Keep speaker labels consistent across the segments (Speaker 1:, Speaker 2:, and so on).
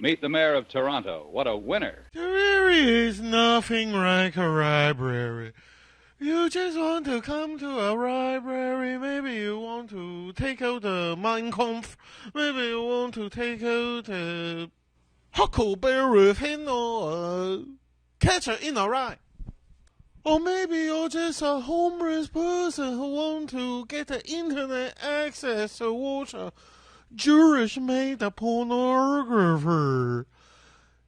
Speaker 1: Meet the mayor of Toronto. What a winner.
Speaker 2: There is nothing like a library. You just want to come to a library. Maybe you want to take out the Mein Kampf. Maybe you want to take out the Huckleberry Finn or Catcher in a Rye. Or maybe you're just a homeless person who want to get the internet access to watch a Jewish-made pornographer.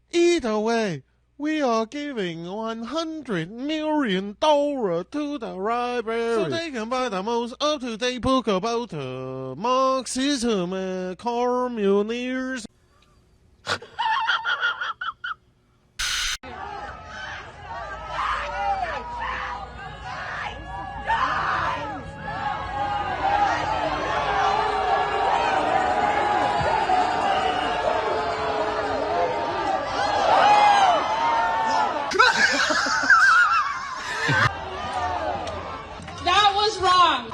Speaker 2: Either way, we are giving $100 million to the library so they can buy the most up-to-date book about Marxism and communists.
Speaker 3: That was wrong.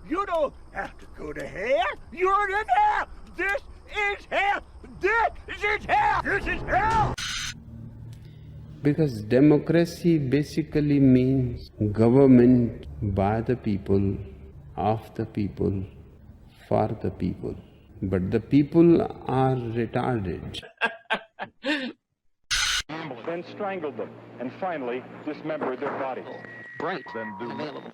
Speaker 4: You don't have to go to hell. You're in hell. This is hell. This is hell. This is hell.
Speaker 5: Because democracy basically means government by the people, of the people, for the people. But the people are retarded.
Speaker 6: Then strangled them, and finally dismembered their bodies.
Speaker 7: Right.
Speaker 6: Then
Speaker 7: Available.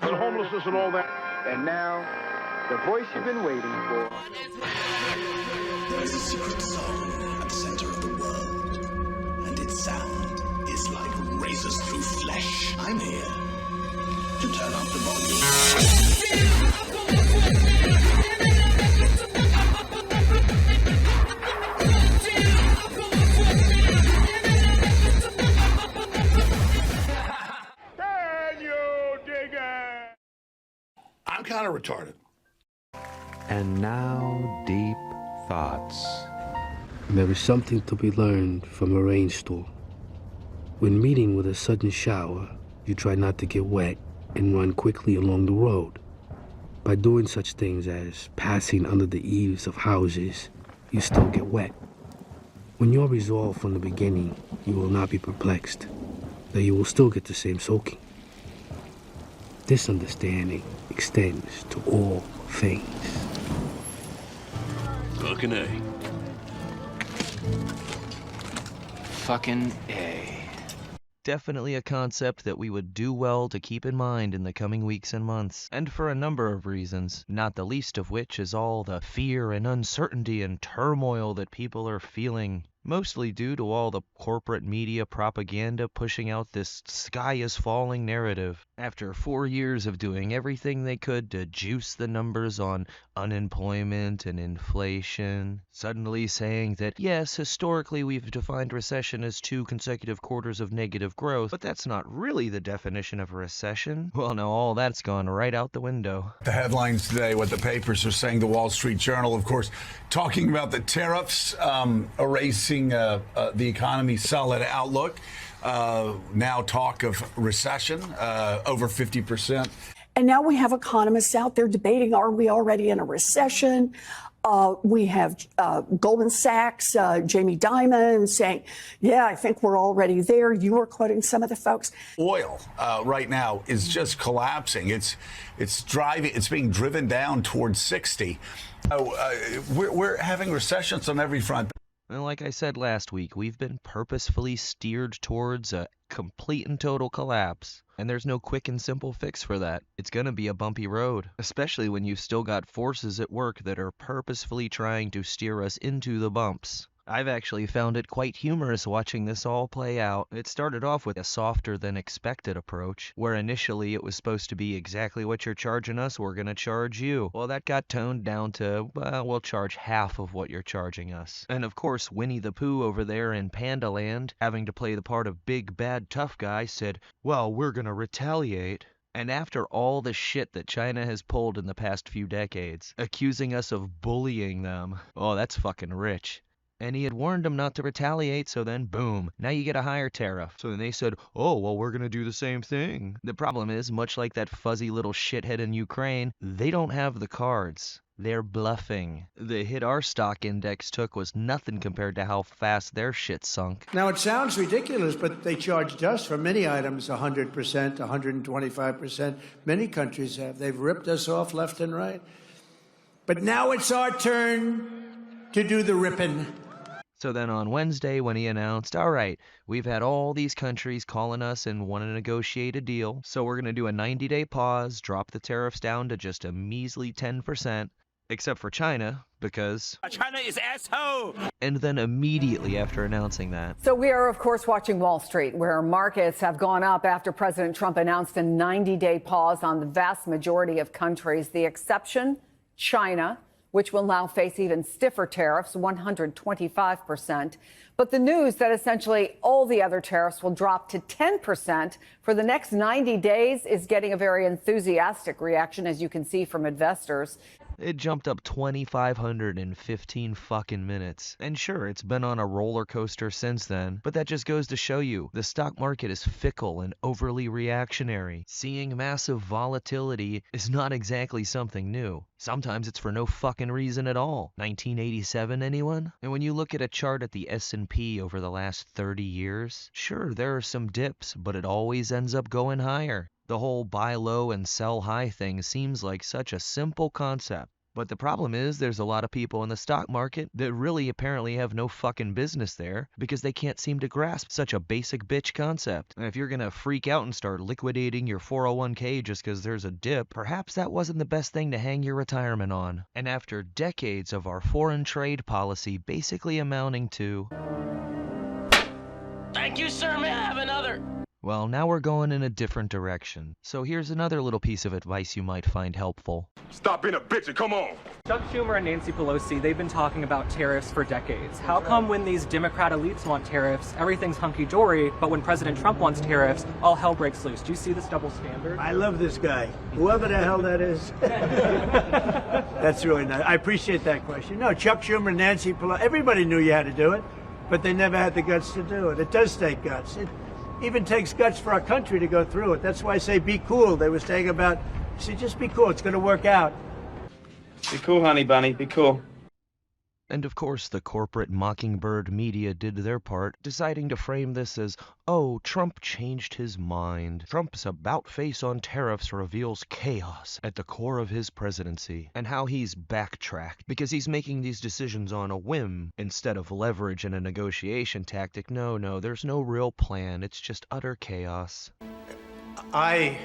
Speaker 6: and homelessness and all that.
Speaker 4: And now, the voice you've been waiting for.
Speaker 8: There is a secret song at the center of the world, and its sound is like razors through flesh. I'm here to turn up the volume.
Speaker 9: I'm kind of retarded.
Speaker 10: And now, deep thoughts.
Speaker 11: There is something to be learned from a rainstorm. When meeting with a sudden shower, you try not to get wet and run quickly along the road. By doing such things as passing under the eaves of houses, you still get wet. When you're resolved from the beginning, you will not be perplexed, that you will still get the same soaking. This understanding extends to all things.
Speaker 8: Fucking A.
Speaker 7: Fucking A.
Speaker 12: Definitely a concept that we would do well to keep in mind in the coming weeks and months, and for a number of reasons, not the least of which is all the fear and uncertainty and turmoil that people are feeling, mostly due to all the corporate media propaganda pushing out this sky is falling narrative. After 4 years of doing everything they could to juice the numbers on unemployment and inflation, suddenly saying that yes, historically we've defined recession as 2 consecutive quarters of negative growth, but that's not really the definition of a recession. Well, now all that's gone right out the window.
Speaker 9: The headlines today, what the papers are saying, the Wall Street Journal, of course, talking about the tariffs, erasing the economy's solid outlook. Now talk of recession, over 50%.
Speaker 13: And now we have economists out there debating, are we already in a recession? We have Goldman Sachs, Jamie Dimon saying, yeah, I think we're already there. You were quoting some of the folks.
Speaker 9: Oil right now is just collapsing. It's being driven down towards 60. We're having recessions on every front.
Speaker 12: And like I said last week, we've been purposefully steered towards a complete and total collapse. And there's no quick and simple fix for that. It's gonna be a bumpy road, especially when you've still got forces at work that are purposefully trying to steer us into the bumps. I've actually found it quite humorous watching this all play out. It started off with a softer than expected approach, where initially it was supposed to be exactly what you're charging us, we're gonna charge you. Well, that got toned down to, well, we'll charge half of what you're charging us. And of course, Winnie the Pooh over there in Panda Land, having to play the part of big bad tough guy, said, well, we're gonna retaliate. And after all the shit that China has pulled in the past few decades, accusing us of bullying them, oh, that's fucking rich. And he had warned them not to retaliate, so then boom, now you get a higher tariff. So then they said, oh, well, we're gonna do the same thing. The problem is, much like that fuzzy little shithead in Ukraine, they don't have the cards. They're bluffing. The hit our stock index took was nothing compared to how fast their shit sunk.
Speaker 14: Now, it sounds ridiculous, but they charged us for many items 100%, 125%. Many countries have. They've ripped us off left and right. But now it's our turn to do the ripping.
Speaker 12: So then on Wednesday, when he announced, all right, we've had all these countries calling us and want to negotiate a deal, so we're going to do a 90-day pause, drop the tariffs down to just a measly 10%, except for China, because
Speaker 4: China is asshole.
Speaker 12: And then immediately after announcing that.
Speaker 15: So we are, of course, watching Wall Street, where markets have gone up after President Trump announced a 90-day pause on the vast majority of countries. The exception, China, which will now face even stiffer tariffs, 125%. But the news that essentially all the other tariffs will drop to 10% for the next 90 days is getting a very enthusiastic reaction, as you can see from investors.
Speaker 12: It jumped up 2,515 fucking minutes. And sure, it's been on a roller coaster since then, but that just goes to show you the stock market is fickle and overly reactionary. Seeing massive volatility is not exactly something new. Sometimes it's for no fucking reason at all. 1987, anyone? And when you look at a chart at the S&P over the last 30 years, sure, there are some dips, but it always ends up going higher. The whole buy low and sell high thing seems like such a simple concept. But the problem is there's a lot of people in the stock market that really apparently have no fucking business there because they can't seem to grasp such a basic bitch concept. And if you're going to freak out and start liquidating your 401k just because there's a dip, perhaps that wasn't the best thing to hang your retirement on. And after decades of our foreign trade policy basically amounting to...
Speaker 16: Thank you, sir. May I have another?
Speaker 12: Well, now we're going in a different direction. So here's another little piece of advice you might find helpful.
Speaker 17: Stop being a bitch and come on.
Speaker 18: Chuck Schumer and Nancy Pelosi, they've been talking about tariffs for decades. How come when these Democrat elites want tariffs, everything's hunky-dory, but when President Trump wants tariffs, all hell breaks loose? Do you see this double standard?
Speaker 14: I love this guy, whoever the hell that is. That's really nice. I appreciate that question. No, Chuck Schumer, Nancy Pelosi, everybody knew you had to do it, but they never had the guts to do it. It does take guts. It even takes guts for our country to go through it. That's why I say be cool. They were saying about, see, just be cool. It's going to work out.
Speaker 19: Be cool, honey bunny. Be cool.
Speaker 12: And of course, the corporate mockingbird media did their part, deciding to frame this as, oh, Trump changed his mind. Trump's about-face on tariffs reveals chaos at the core of his presidency, and how he's backtracked, because he's making these decisions on a whim, instead of leverage and a negotiation tactic. No, there's no real plan. It's just utter chaos.
Speaker 20: I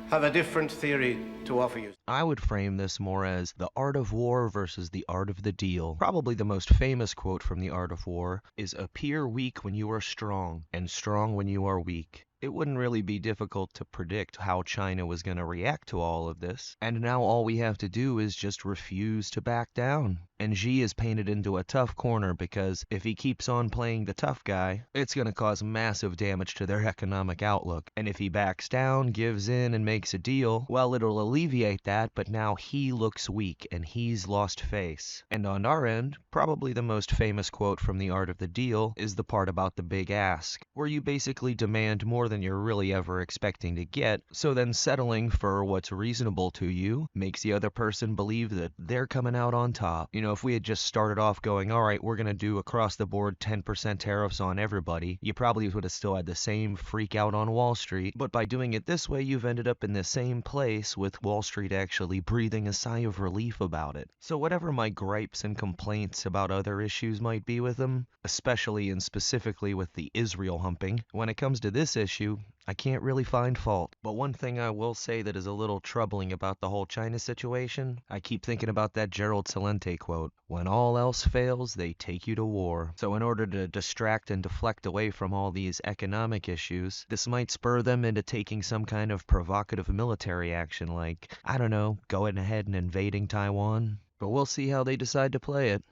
Speaker 20: have a different theory to offer you.
Speaker 12: I would frame this more as the art of war versus the art of the deal. Probably the most famous quote from the art of war is, appear weak when you are strong, and strong when you are weak. It wouldn't really be difficult to predict how China was going to react to all of this. And now all we have to do is just refuse to back down. And Xi is painted into a tough corner because if he keeps on playing the tough guy, it's going to cause massive damage to their economic outlook. And if he backs down, gives in, and makes a deal, well, it'll alleviate that, but now he looks weak and he's lost face. And on our end, probably the most famous quote from The Art of the Deal is the part about the big ask, where you basically demand more than you're really ever expecting to get, so then settling for what's reasonable to you makes the other person believe that they're coming out on top. You know, if we had just started off going, all right, we're going to do across the board 10% tariffs on everybody, you probably would have still had the same freak out on Wall Street. But by doing it this way, you've ended up in the same place with Wall Street actually breathing a sigh of relief about it. So whatever my gripes and complaints about other issues might be with them, especially and specifically with the Israel humping, when it comes to this issue, I can't really find fault. But one thing I will say that is a little troubling about the whole China situation, I keep thinking about that Gerald Celente quote, when all else fails, they take you to war. So in order to distract and deflect away from all these economic issues, this might spur them into taking some kind of provocative military action like, I don't know, going ahead and invading Taiwan. But we'll see how they decide to play it.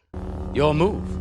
Speaker 7: Your move.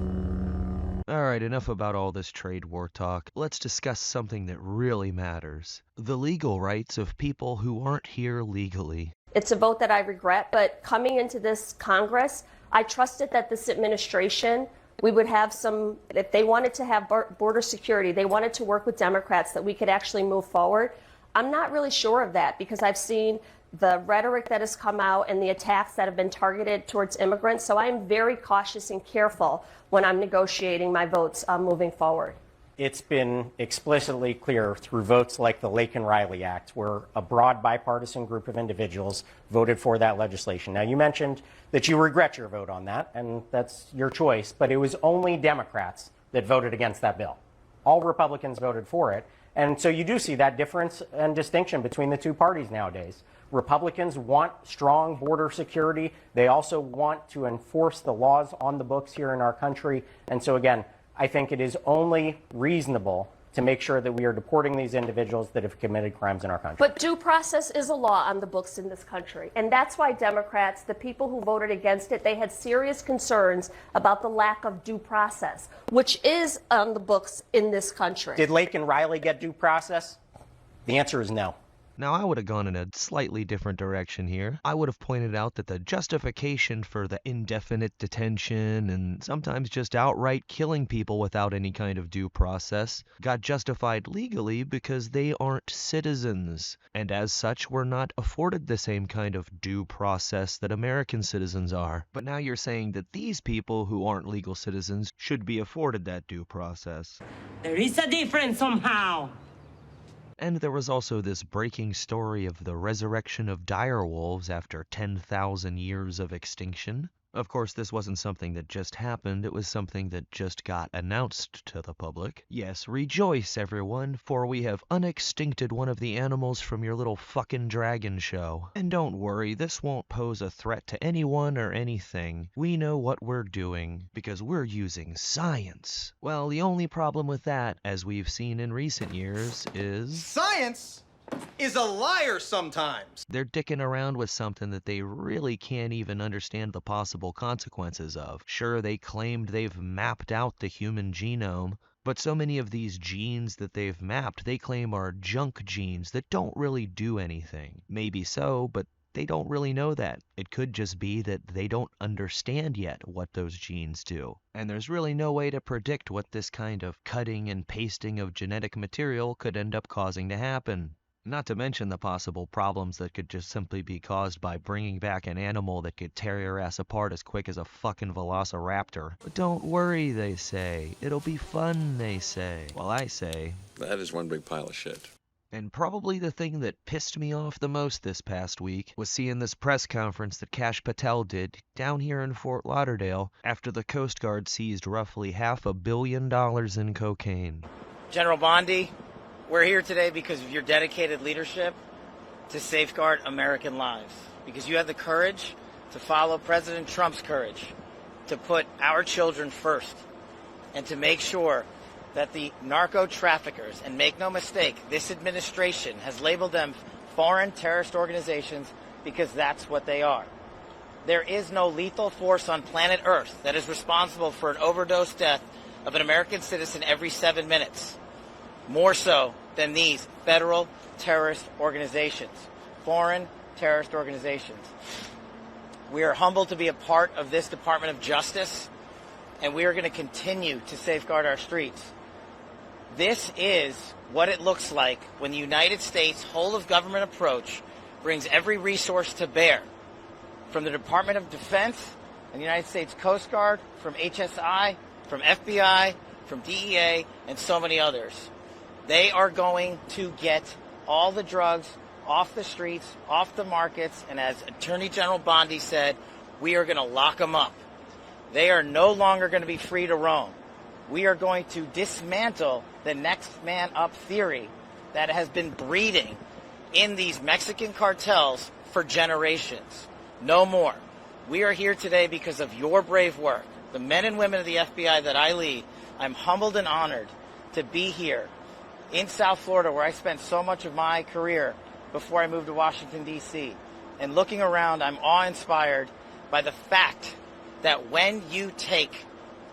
Speaker 12: Alright, enough about all this trade war talk. Let's discuss something that really matters. The legal rights of people who aren't here legally.
Speaker 21: It's a vote that I regret, but coming into this Congress, I trusted that this administration, we would have some, if they wanted to have border security, they wanted to work with Democrats, that we could actually move forward. I'm not really sure of that because I've seen the rhetoric that has come out and the attacks that have been targeted towards immigrants. So I am very cautious and careful when I'm negotiating my votes moving forward.
Speaker 1: It's been explicitly clear through votes like the Laken-Riley Act, where a broad bipartisan group of individuals voted for that legislation. Now, you mentioned that you regret your vote on that, and that's your choice, but it was only Democrats that voted against that bill. All Republicans voted for it. And so you do see that difference and distinction between the two parties nowadays. Republicans want strong border security. They also want to enforce the laws on the books here in our country. And so, again, I think it is only reasonable to make sure that we are deporting these individuals that have committed crimes in our country.
Speaker 21: But due process is a law on the books in this country. And that's why Democrats, the people who voted against it, they had serious concerns about the lack of due process, which is on the books in this country.
Speaker 1: Did Laken-Riley get due process? The answer is no.
Speaker 12: Now, I would have gone in a slightly different direction here. I would have pointed out that the justification for the indefinite detention and sometimes just outright killing people without any kind of due process got justified legally because they aren't citizens, and as such were not afforded the same kind of due process that American citizens are. But now you're saying that these people who aren't legal citizens should be afforded that due process.
Speaker 16: There is a difference somehow.
Speaker 12: And there was also this breaking story of the resurrection of direwolves after 10,000 years of extinction. Of course, this wasn't something that just happened, it was something that just got announced to the public. Yes, rejoice, everyone, for we have unextincted one of the animals from your little fucking dragon show. And don't worry, this won't pose a threat to anyone or anything. We know what we're doing, because we're using science. Well, the only problem with that, as we've seen in recent years, is...
Speaker 22: Science is a liar sometimes.
Speaker 12: They're dicking around with something that they really can't even understand the possible consequences of. Sure, they claimed they've mapped out the human genome, but so many of these genes that they've mapped, they claim are junk genes that don't really do anything. Maybe so, but they don't really know that. It could just be that they don't understand yet what those genes do. And there's really no way to predict what this kind of cutting and pasting of genetic material could end up causing to happen. Not to mention the possible problems that could just simply be caused by bringing back an animal that could tear your ass apart as quick as a fucking velociraptor. But don't worry, they say. It'll be fun, they say. Well, I say...
Speaker 23: that is one big pile of shit.
Speaker 12: And probably the thing that pissed me off the most this past week was seeing this press conference that Kash Patel did down here in Fort Lauderdale after the Coast Guard seized roughly $500 million in cocaine.
Speaker 24: General Bondi, we're here today because of your dedicated leadership to safeguard American lives. Because you have the courage to follow President Trump's courage to put our children first and to make sure that the narco traffickers, and make no mistake, this administration has labeled them foreign terrorist organizations because that's what they are. There is no lethal force on planet Earth that is responsible for an overdose death of an American citizen every 7 minutes. More so than these federal terrorist organizations, foreign terrorist organizations. We are humbled to be a part of this Department of Justice, and we are going to continue to safeguard our streets. This is what it looks like when the United States whole-of-government approach brings every resource to bear, from the Department of Defense and the United States Coast Guard, from HSI, from FBI, from DEA, and so many others. They are going to get all the drugs off the streets, off the markets, and as Attorney General Bondi said, we are going to lock them up. They are no longer going to be free to roam. We are going to dismantle the next man up theory that has been breeding in these Mexican cartels for generations. No more. We are here today because of your brave work. The men and women of the FBI that I lead, I'm humbled and honored to be here in South Florida, where I spent so much of my career before I moved to Washington, D.C. And looking around, I'm awe-inspired by the fact that when you take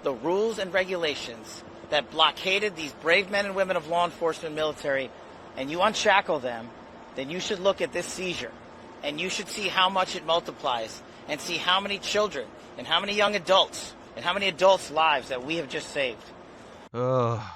Speaker 24: the rules and regulations that blockaded these brave men and women of law enforcement and military, and you unshackle them, then you should look at this seizure, and you should see how much it multiplies, and see how many children, and how many young adults, and how many adults' lives that we have just saved.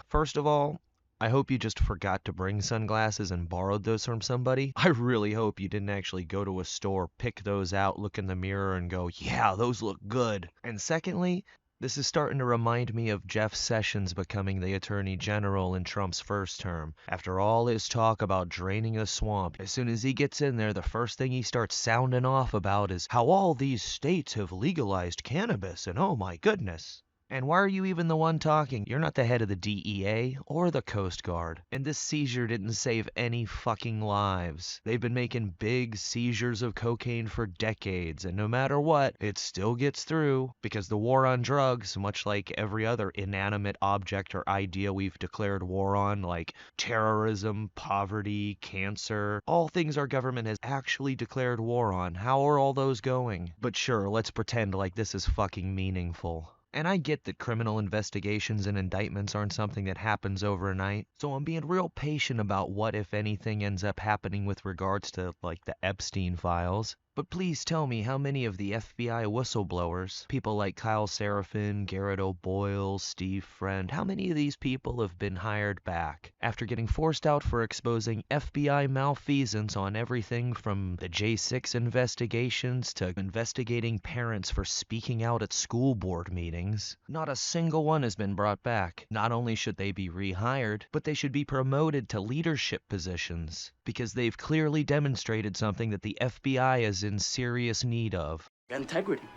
Speaker 12: First of all, I hope you just forgot to bring sunglasses and borrowed those from somebody. I really hope you didn't actually go to a store, pick those out, look in the mirror, and go, yeah, those look good. And secondly, this is starting to remind me of Jeff Sessions becoming the Attorney General in Trump's first term. After all his talk about draining the swamp, as soon as he gets in there, the first thing he starts sounding off about is how all these states have legalized cannabis, and oh my goodness. And why are you even the one talking? You're not the head of the DEA or the Coast Guard. And this seizure didn't save any fucking lives. They've been making big seizures of cocaine for decades, and no matter what, it still gets through. Because the war on drugs, much like every other inanimate object or idea we've declared war on, like terrorism, poverty, cancer, all things our government has actually declared war on. How are all those going? But sure, let's pretend like this is fucking meaningful. And I get that criminal investigations and indictments aren't something that happens overnight, so I'm being real patient about what, if anything, ends up happening with regards to, like, the Epstein files. But please tell me how many of the FBI whistleblowers, people like Kyle Seraphin, Garrett O'Boyle, Steve Friend, how many of these people have been hired back after getting forced out for exposing FBI malfeasance on everything from the J6 investigations to investigating parents for speaking out at school board meetings? Not a single one has been brought back. Not only should they be rehired, but they should be promoted to leadership positions, because they've clearly demonstrated something that the FBI is in serious need of.
Speaker 2: Integrity.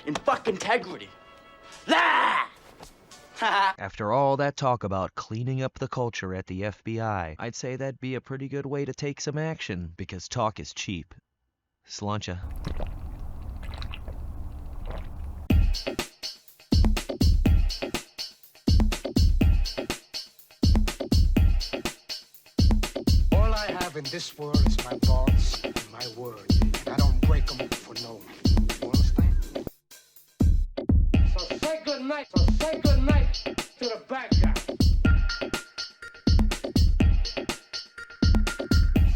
Speaker 2: In fucking integrity. Ah!
Speaker 12: After all that talk about cleaning up the culture at the FBI, I'd say that'd be a pretty good way to take some action, because talk is cheap. Sláinte.
Speaker 3: All I have in this world is my thoughts and my words, and I don't break them for no one. You understand? So say good night to the bad guy.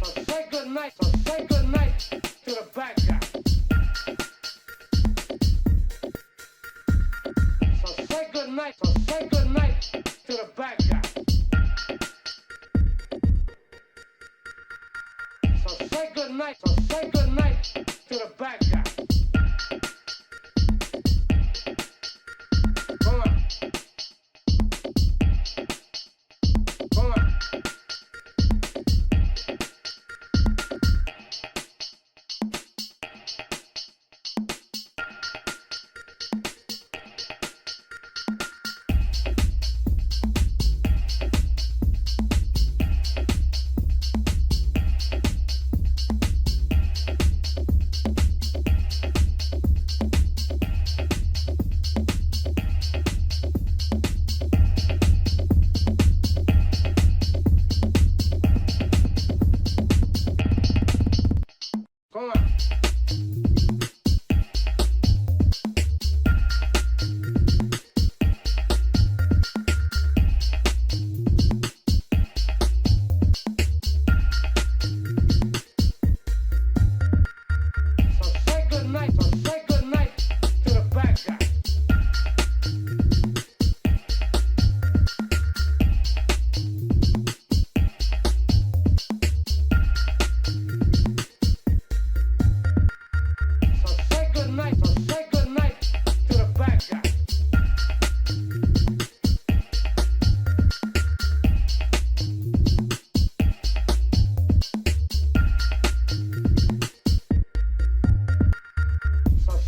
Speaker 3: So say good night to the bad guy. So say good night to the bad guy. So say good night to the bad guy. Come on. Come on.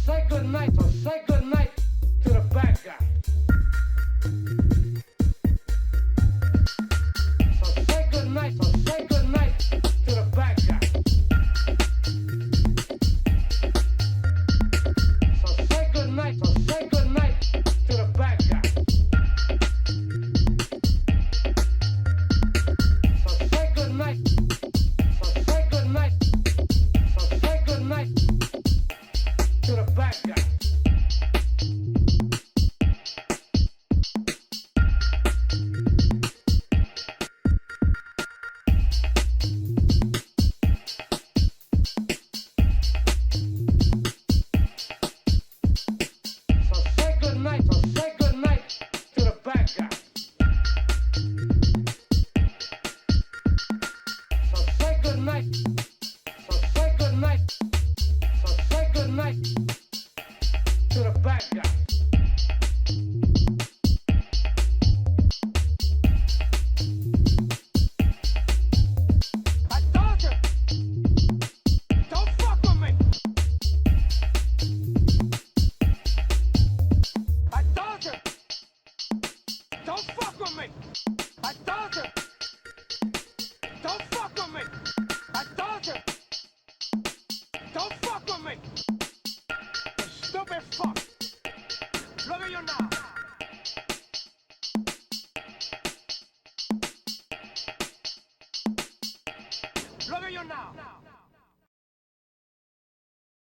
Speaker 3: Say good night
Speaker 4: at me! You stupid fuck! Look at you now!